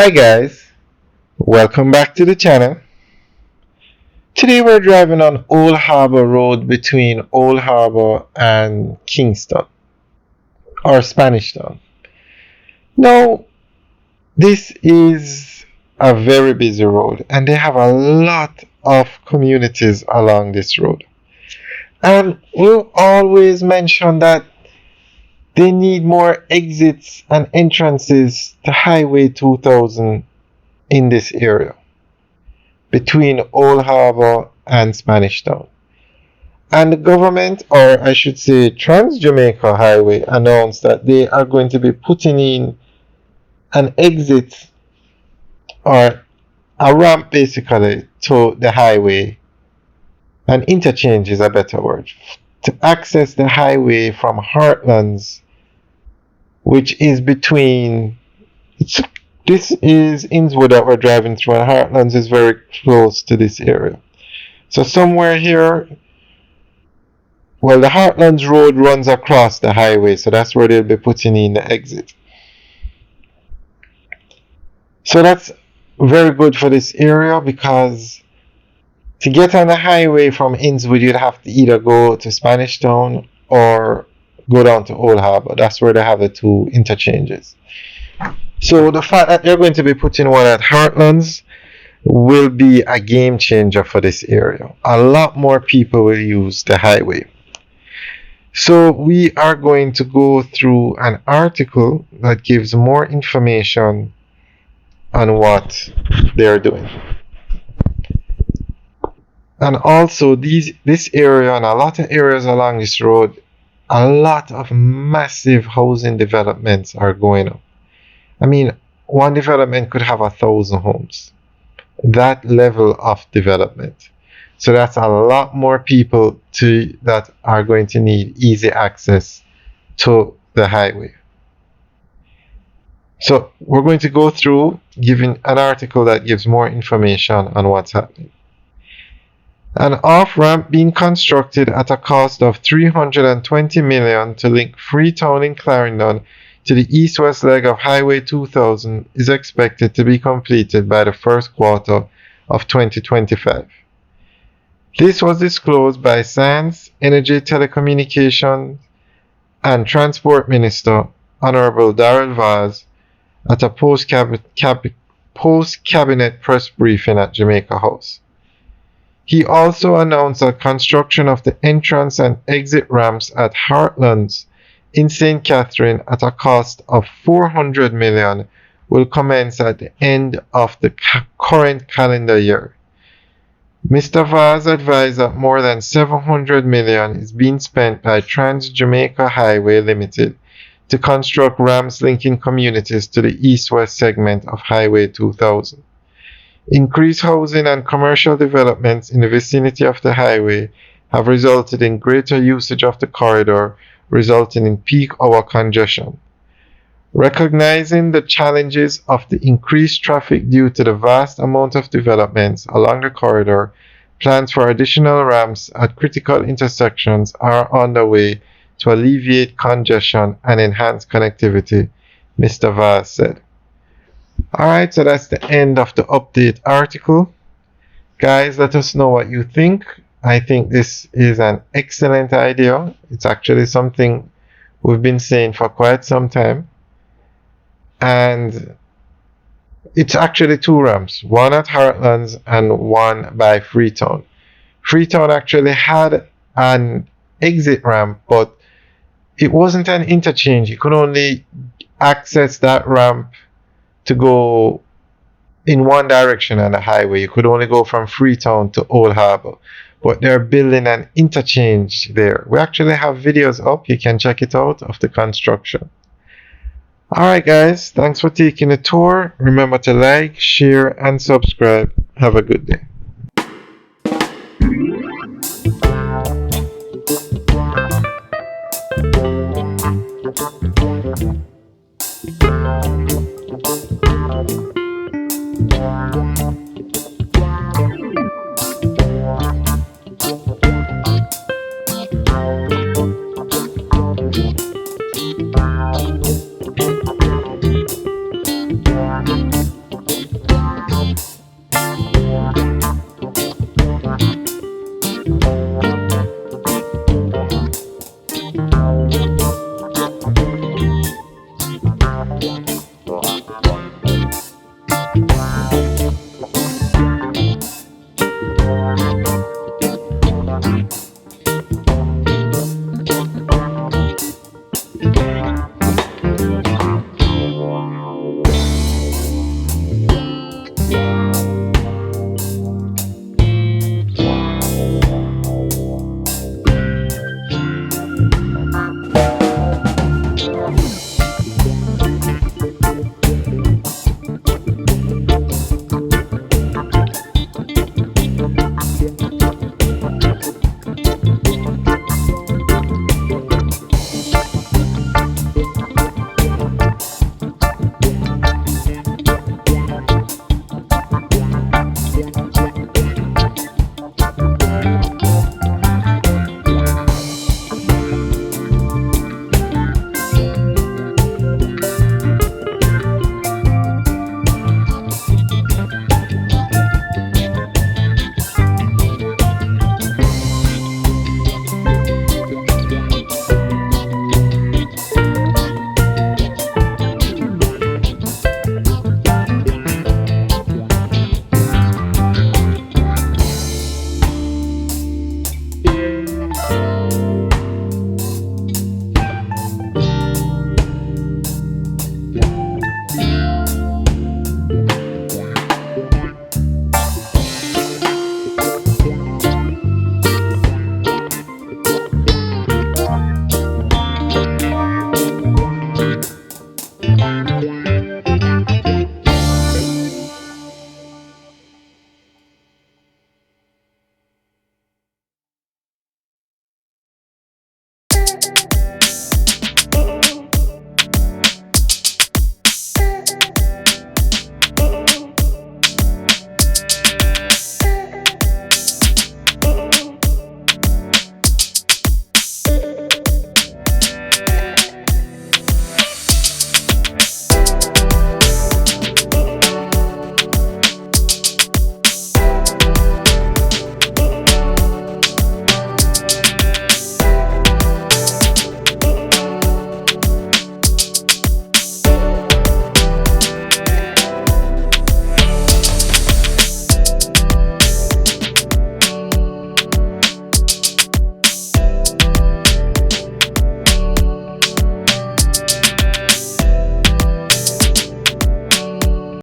Hi guys, welcome back to the channel. Today we're driving on Old Harbor Road between Old Harbor and Kingston or Spanish Town. Now, this is a very busy road and they have a lot of communities along this road. And we'll always mention that they need more exits and entrances to Highway 2000 in this area between Old Harbor and Spanish Town. And the government, or I should say Trans Jamaica Highway, announced that they are going to be putting in an exit or a ramp basically to the highway. An interchange is a better word. To access the highway from Heartlands, which is between. This is Innswood that we're driving through, and Heartlands is very close to this area. So somewhere here, well, the Heartlands Road runs across the highway, so that's where they'll be putting in the exit. So that's very good for this area because to get on the highway from Innswood, you'd have to either go to Spanish Town or go down to Old Harbor. That's where they have the two interchanges. So the fact that they're going to be putting one at Heartlands will be a game changer for this area. A lot more people will use the highway. So we are going to go through an article that gives more information on what they're doing. And also this area and a lot of areas along this road, a lot of massive housing developments are going up. I mean, one development could have 1,000 homes. That level of development. So that's a lot more people that are going to need easy access to the highway. So we're going to go through giving an article that gives more information on what's happening. An off-ramp being constructed at a cost of $320 million to link Freetown in Clarendon to the east-west leg of Highway 2000 is expected to be completed by the first quarter of 2025. This was disclosed by Science, Energy, Telecommunications and Transport Minister Honorable Darrell Vaz at a post-cabinet press briefing at Jamaica House. He also announced that construction of the entrance and exit ramps at Heartlands in St. Catherine at a cost of $400 million will commence at the end of the current calendar year. Mr. Vaz advised that more than $700 million is being spent by Trans Jamaica Highway Limited to construct ramps linking communities to the east-west segment of Highway 2000. Increased housing and commercial developments in the vicinity of the highway have resulted in greater usage of the corridor, resulting in peak hour congestion. Recognizing the challenges of the increased traffic due to the vast amount of developments along the corridor, plans for additional ramps at critical intersections are underway to alleviate congestion and enhance connectivity, Mr. Vaz said. Alright, so that's the end of the update article. Guys, let us know what you think. I think this is an excellent idea. It's actually something we've been saying for quite some time. And it's actually two ramps, one at Heartlands and one by Freetown. Freetown actually had an exit ramp, but it wasn't an interchange. You could only access that ramp to go in one direction on the highway. You could only go from Freetown to Old Harbor. But they're building an interchange there. We actually have videos up. You can check it out of the construction. Alright guys, thanks for taking a tour. Remember to like, share and subscribe. Have a good day.